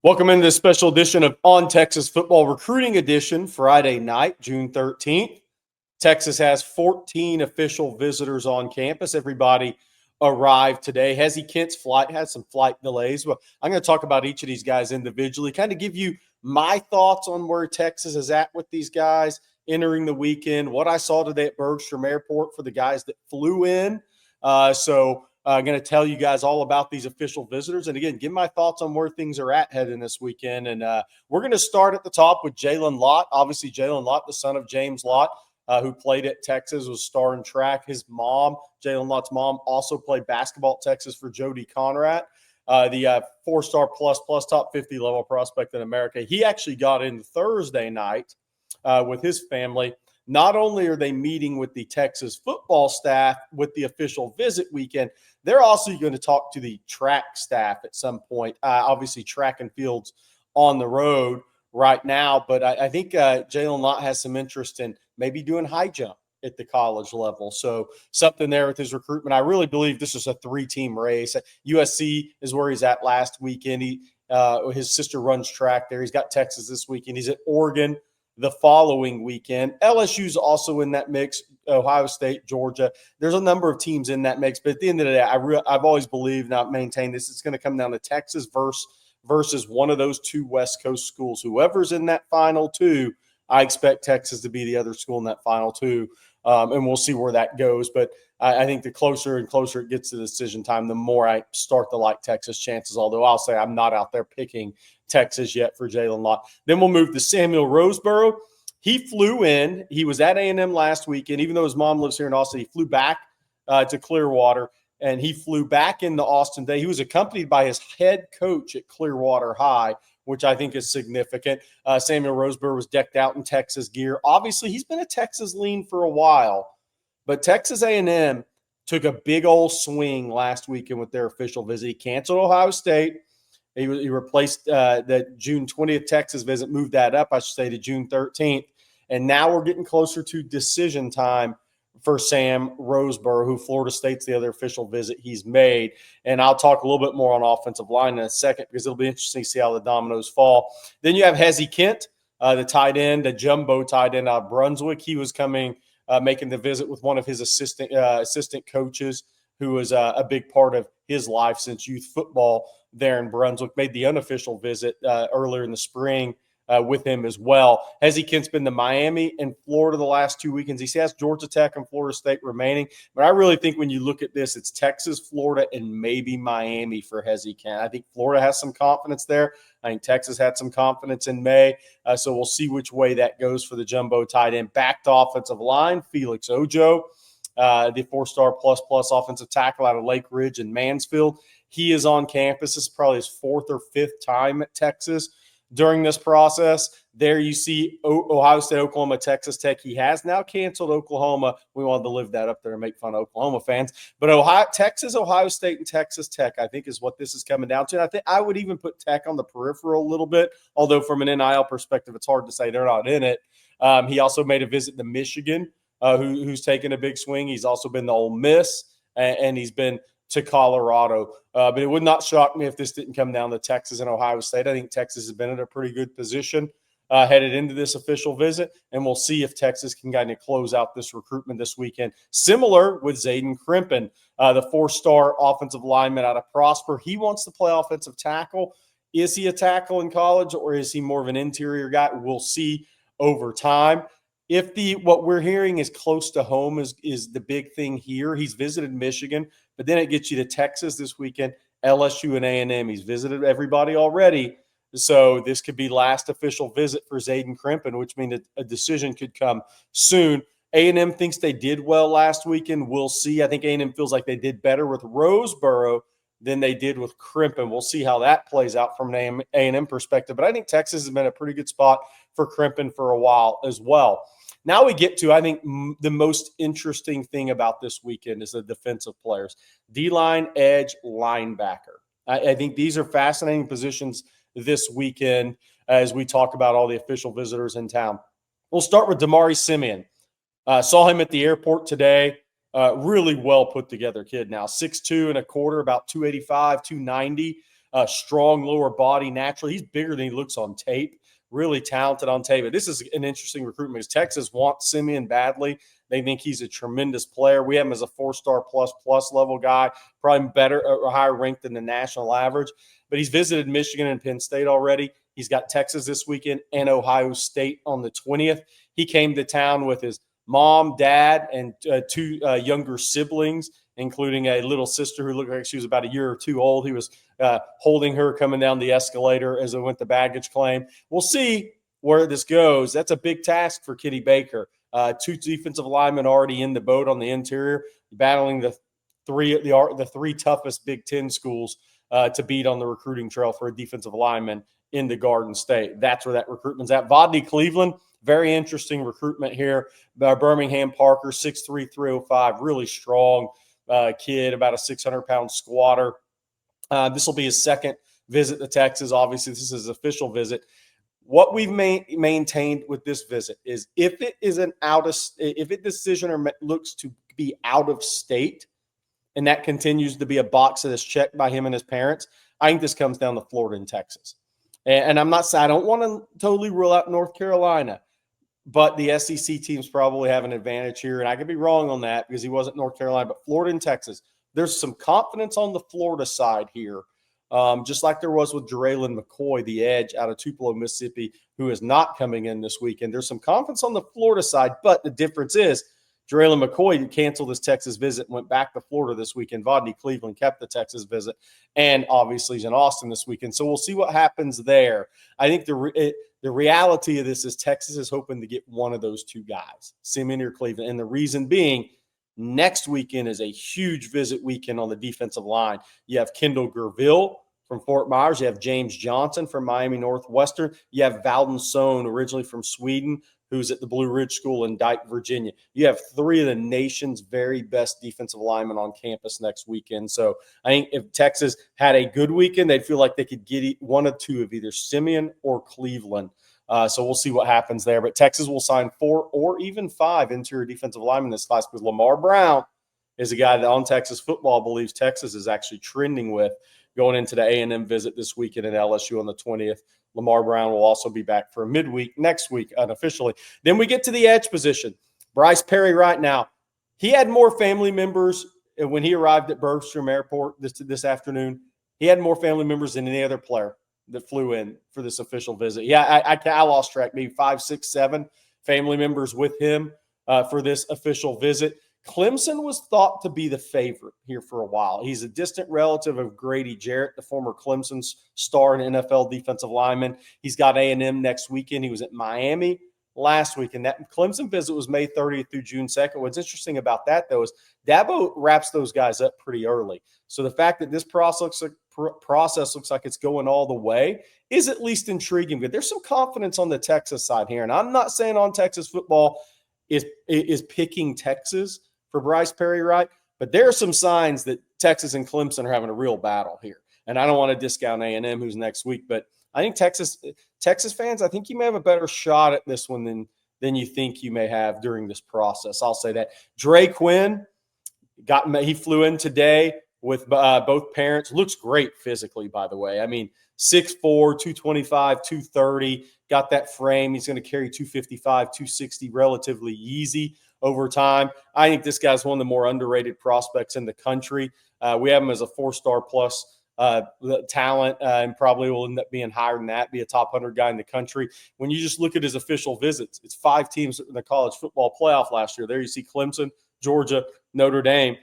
Welcome into this special edition of On Texas Football Recruiting Edition, Friday night, June 13th. Texas has 14 official visitors on campus. Everybody arrived today. Hezi Kent's flight had some flight delays. Well, I'm going to talk about each of these guys individually, kind of give you my thoughts on where Texas is at with these guys entering the weekend, what I saw today at Bergstrom Airport for the guys that flew in. I'm going to tell you guys all about these official visitors. And again, give my thoughts on where things are at heading this weekend. And we're going to start at the top with Jaylen Lott. Obviously, Jaylen Lott, the son of James Lott, who played at Texas, was star in track. His mom, Jaylen Lott's mom, also played basketball at Texas for Jody Conrad, the four-star plus top 50 level prospect in America. He actually got in Thursday night with his family. Not only are they meeting with the Texas football staff with the official visit weekend, they're also going to talk to the track staff at some point. Obviously, track and field's on the road right now, but I think Jaylen Lott has some interest in maybe doing high jump at the college level. So something there with his recruitment. I really believe this is a three-team race. USC is where he's at last weekend. His sister runs track there. He's got Texas this weekend. He's at Oregon the following weekend. LSU's also in that mix, Ohio State, Georgia. There's a number of teams in that mix, but at the end of the day, I've always believed, and I've maintained this, it's going to come down to Texas versus one of those two West Coast schools. Whoever's in that final two, I expect Texas to be the other school in that final two, and we'll see where that goes. But I think the closer and closer it gets to the decision time, the more I start to like Texas chances, although I'll say I'm not out there picking Texas yet for Jaylen Lott. Then we'll move to Samuel Roseboro. He flew in. He was at A&M last weekend. Even though his mom lives here in Austin, he flew back to Clearwater, and he flew back into Austin today. He was accompanied by his head coach at Clearwater High, which I think is significant. Samuel Roseboro was decked out in Texas gear. Obviously, he's been a Texas lean for a while, but Texas A&M took a big old swing last weekend with their official visit. He canceled Ohio State. He replaced the June 20th Texas visit, moved that up, I should say, to June 13th. And now we're getting closer to decision time for Sam Roseboro, who Florida State's the other official visit he's made. And I'll talk a little bit more on offensive line in a second because it'll be interesting to see how the dominoes fall. Then you have Hezi Kent, the tight end, the jumbo tight end out of Brunswick. He was coming, making the visit with one of his assistant coaches, who was a big part of his life since youth football there in Brunswick, made the unofficial visit earlier in the spring with him as well. Hezi Kent's been to Miami and Florida the last 2 weekends. He has Georgia Tech and Florida State remaining. But I really think when you look at this, it's Texas, Florida, and maybe Miami for Hezi Kent. I think Florida has some confidence there. I think Texas had some confidence in May. So we'll see which way that goes for the jumbo tight end. Back to offensive line, Felix Ojo, the four-star plus offensive tackle out of Lake Ridge and Mansfield. He is on campus. This is probably his fourth or fifth time at Texas during this process. There you see Ohio State, Oklahoma, Texas Tech. He has now canceled Oklahoma. We wanted to live that up there and make fun of Oklahoma fans. But Texas, Ohio State, and Texas Tech, I think, is what this is coming down to. And I think I would even put Tech on the peripheral a little bit, although from an NIL perspective, it's hard to say they're not in it. He also made a visit to Michigan, who's taken a big swing. He's also been to Ole Miss, and he's been to Colorado. But it would not shock me if this didn't come down to Texas and Ohio State. I think Texas has been in a pretty good position headed into this official visit, and we'll see if Texas can kind of close out this recruitment this weekend. Similar with Zayden Crimpin, the four-star offensive lineman out of Prosper. He wants to play offensive tackle. Is he a tackle in college, or is he more of an interior guy? We'll see over time. If what we're hearing is close to home is the big thing here. He's visited Michigan, but then it gets you to Texas this weekend, LSU and A&M. He's visited everybody already. So this could be last official visit for Zayden Crimpin, which means a decision could come soon. A&M thinks they did well last weekend. We'll see. I think A&M feels like they did better with Roseboro than they did with Crimpin. We'll see how that plays out from an A&M perspective. But I think Texas has been a pretty good spot for Crimpin for a while as well. Now we get to, I think, the most interesting thing about this weekend is the defensive players. D-line, edge, linebacker. I think these are fascinating positions this weekend as we talk about all the official visitors in town. We'll start with Damari Simeon. Saw him at the airport today. Really well put together kid now. 6'2 and a quarter, about 285, 290. strong lower body naturally. He's bigger than he looks on tape. Really talented on tape. But this is an interesting recruitment because Texas wants Simeon badly. They think he's a tremendous player. We have him as a 4-star plus level guy, probably better or higher ranked than the national average. But he's visited Michigan and Penn State already. He's got Texas this weekend and Ohio State on the 20th. He came to town with his mom, dad, and two younger siblings, including a little sister who looked like she was about a year or two old. He was holding her coming down the escalator as it went to baggage claim. We'll see where this goes. That's a big task for Kitty Baker. Two defensive linemen already in the boat on the interior, battling the three toughest Big Ten schools to beat on the recruiting trail for a defensive lineman in the Garden State. That's where that recruitment's at. Vod Cleveland, very interesting recruitment here. Birmingham Parker, 6'3", 305, really strong kid, about a 600-pound squatter. This will be his second visit to Texas. Obviously, this is his official visit. What we've maintained with this visit is if it is if it decision looks to be out of state, and that continues to be a box that is checked by him and his parents, I think this comes down to Florida and Texas. And I'm not saying I don't want to totally rule out North Carolina, but the SEC teams probably have an advantage here. And I could be wrong on that because he wasn't North Carolina, but Florida and Texas. There's some confidence on the Florida side here, just like there was with Jaylen McCoy, the edge out of Tupelo, Mississippi, who is not coming in this weekend. There's some confidence on the Florida side, but the difference is Jaylen McCoy canceled his Texas visit and went back to Florida this weekend. Vod Cleveland kept the Texas visit, and obviously he's in Austin this weekend. So we'll see what happens there. I think the reality of this is Texas is hoping to get one of those two guys, Simeon or Cleveland, and the reason being next weekend is a huge visit weekend on the defensive line. You have Kendall Gerville from Fort Myers. You have James Johnson from Miami Northwestern. You have Valden Sohn, originally from Sweden, who's at the Blue Ridge School in Dike, Virginia. You have three of the nation's very best defensive linemen on campus next weekend. So I think if Texas had a good weekend, they'd feel like they could get one or two of either Simeon or Cleveland. So we'll see what happens there. But Texas will sign 4 or even 5 interior defensive linemen this class because Lamar Brown is a guy that on Texas football believes Texas is actually trending with going into the A&M visit this weekend at LSU on the 20th. Lamar Brown will also be back for a midweek next week unofficially. Then we get to the edge position. Bryce Perry right now, he had more family members when he arrived at Bergstrom Airport this afternoon. He had more family members than any other player that flew in for this official visit. Yeah, I lost track, maybe 5, 6, 7 family members with him for this official visit. Clemson was thought to be the favorite here for a while. He's a distant relative of Grady Jarrett, the former Clemson star and NFL defensive lineman. He's got A&M next weekend. He was at Miami last week, and that Clemson visit was May 30th through June 2nd. What's interesting about that, though, is Dabo wraps those guys up pretty early. So the fact that this process looks like it's going all the way is at least intriguing. But there's some confidence on the Texas side here, and I'm not saying on Texas football is picking Texas for Bryce Perry, right? But there are some signs that Texas and Clemson are having a real battle here. And I don't want to discount A&M, who's next week, but I think Texas fans, I think you may have a better shot at this one than you think you may have during this process. I'll say that. Dre Quinn, he flew in today with both parents. Looks great physically, by the way. I mean, 6'4", 225, 230, got that frame. He's going to carry 255, 260 relatively easy over time. I think this guy's one of the more underrated prospects in the country. We have him as a 4-star plus talent and probably will end up being higher than that, be a top 100 guy in the country. When you just look at his official visits, it's 5 teams in the college football playoff last year. There you see Clemson, Georgia, Notre Dame,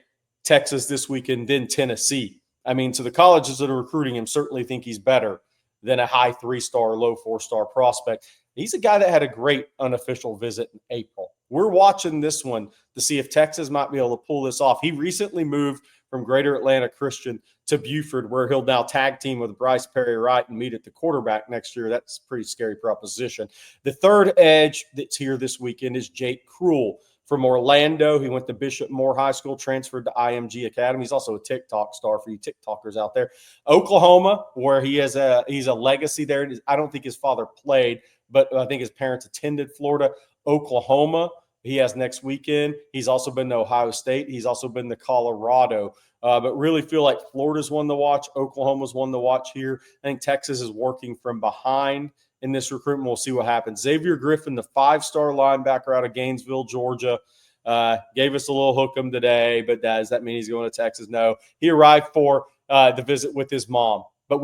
Texas this weekend, then Tennessee. I mean, so the colleges that are recruiting him certainly think he's better than a high 3-star, low 4-star prospect. He's a guy that had a great unofficial visit in April. We're watching this one to see if Texas might be able to pull this off. He recently moved from Greater Atlanta Christian to Buford, where he'll now tag team with Bryce Perry Wright and meet at the quarterback next year. That's a pretty scary proposition. The third edge that's here this weekend is Jake Kruel from Orlando. He went to Bishop Moore High School, transferred to IMG Academy. He's also a TikTok star for you TikTokers out there. Oklahoma, where he's a legacy there. I don't think his father played, but I think his parents attended Florida. Oklahoma, he has next weekend. He's also been to Ohio State. He's also been to Colorado But really feel like Florida's one to watch. Oklahoma's one to watch here. I think Texas is working from behind in this recruitment. We'll see what happens. Xavier Griffin, the 5-star linebacker out of Gainesville, Georgia, gave us a little hook'em today. But does that mean he's going to Texas? No. He arrived for the visit with his mom. But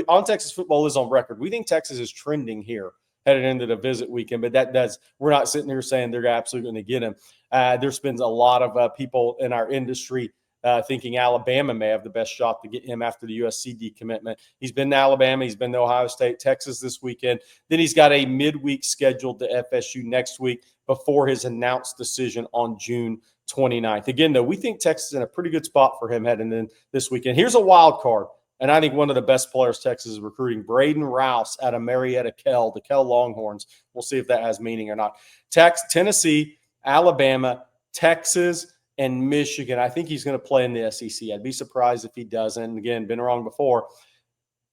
on Texas football is on record. We think Texas is trending here headed into the visit weekend. But we're not sitting here saying they're absolutely going to get him. There's been a lot of people in our industry thinking Alabama may have the best shot to get him after the USC decommitment. He's been to Alabama. He's been to Ohio State, Texas this weekend. Then he's got a midweek scheduled to FSU next week before his announced decision on June 29th. Again, though, we think Texas is in a pretty good spot for him heading in this weekend. Here's a wild card, and I think one of the best players Texas is recruiting, Braden Rouse out of Marietta, the Kell Longhorns. We'll see if that has meaning or not. Tennessee, Alabama, Texas, and Michigan. I think he's going to play in the SEC. I'd be surprised if he doesn't. Again, been wrong before.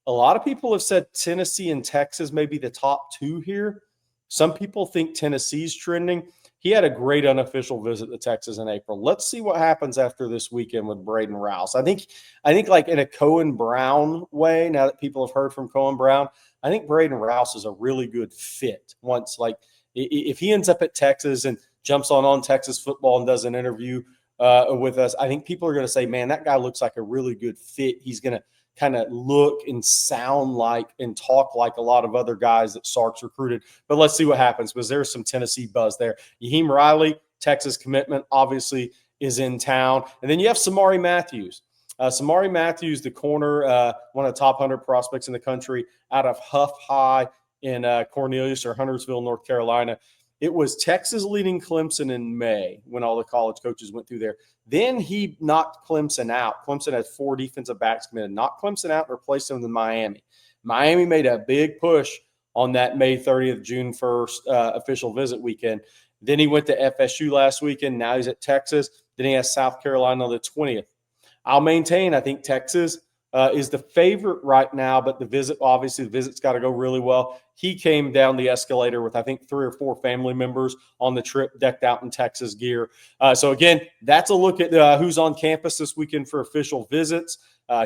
A lot of people have said Tennessee and Texas may be the top two here. Some people think Tennessee's trending. He had a great unofficial visit to Texas in April. Let's see what happens after this weekend with Braden Rouse. I think like in a Cohen Brown way, now that people have heard from Cohen Brown, I think Braden Rouse is a really good fit. Once, like, if he ends up at Texas and jumps on Texas football and does an interview with us, I think people are going to say, man, that guy looks like a really good fit. He's going to kind of look and sound like and talk like a lot of other guys that Sark's recruited. But let's see what happens, because there's some Tennessee buzz there. Yaheem Riley, Texas commitment, obviously is in town. And then you have Samari Matthews. Samari Matthews, the corner, one of the top 100 prospects in the country out of Huff High in Cornelius or Huntersville, North Carolina. It was Texas leading Clemson in May when all the college coaches went through there. Then he knocked Clemson out. Clemson had 4 defensive backs committed, knocked Clemson out and replaced them with Miami. Miami made a big push on that May 30th, June 1st official visit weekend. Then he went to FSU last weekend. Now he's at Texas. Then he has South Carolina on the 20th. I'll maintain, I think Texas is the favorite right now, but the visit's got to go really well. He came down the escalator with, I think, 3 or 4 family members on the trip, decked out in Texas gear. So, again, that's a look at who's on campus this weekend for official visits.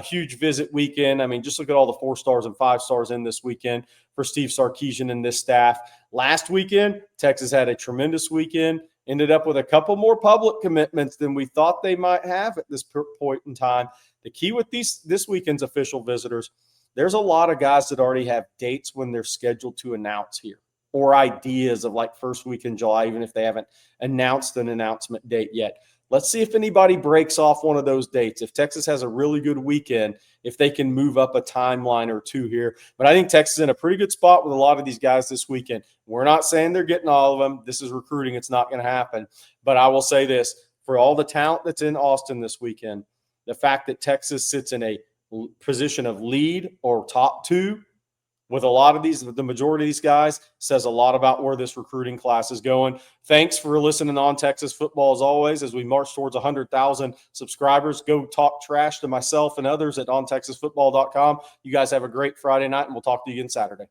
Huge visit weekend. I mean, just look at all the 4 stars and 5 stars in this weekend for Steve Sarkisian and this staff. Last weekend, Texas had a tremendous weekend. Ended up with a couple more public commitments than we thought they might have at this point in time. The key with this weekend's official visitors, there's a lot of guys that already have dates when they're scheduled to announce here, or ideas of like first week in July, even if they haven't announced an announcement date yet. Let's see if anybody breaks off one of those dates. If Texas has a really good weekend, if they can move up a timeline or 2 here. But I think Texas is in a pretty good spot with a lot of these guys this weekend. We're not saying they're getting all of them. This is recruiting. It's not going to happen. But I will say this, for all the talent that's in Austin this weekend, the fact that Texas sits in a position of lead or top 2 with a lot of the majority of these guys says a lot about where this recruiting class is going. Thanks for listening on Texas football as always. As we march towards 100,000 subscribers, go talk trash to myself and others at ontexasfootball.com. You guys have a great Friday night, and we'll talk to you again Saturday.